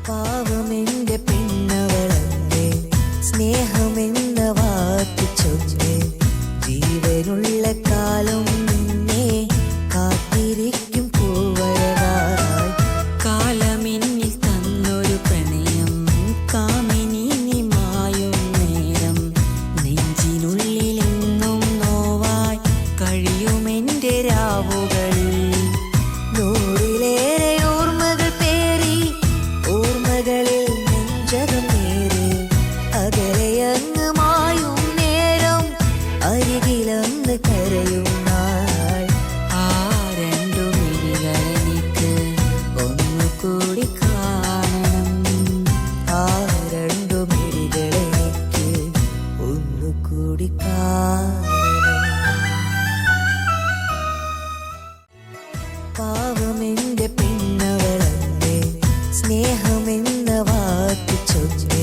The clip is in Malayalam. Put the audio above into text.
പാവമെന്റെ പെണ്ണവളെ സ്നേഹമെന്ന വാക്ക് ചൊല്ല് ജീവനുള്ള കാലം നിന്നെ കാത്തിരിക്കും പൂവഴകാറായി കാലമെന്നിൽ തന്നൊരു പ്രണയം കാമിനി മായും നേരം നെഞ്ചിനുള്ളിലെന്നും നോവായി കഴിയുമെന്റെ രാവുകളിൽ നൂറിലേറെ ഓർമ്മകൾ പേറി ഓർമ്മകളിൽ നെഞ്ചകം നേരെ അകലെയങ്ങ് മായും നേരം അരികിലന്ന് കരയും നാൾ ആ രണ്ടു മിഴികളെനിക്ക് ഒന്നുകൂടി കാണണം ആ രണ്ടു മിഴികളെനിക്ക് ഒന്നുകൂടി കാണണം പാവമെന്റെ പെണ്ണവളെ സ്നേഹമെന്ന വാക്ക് ചൊല്ല്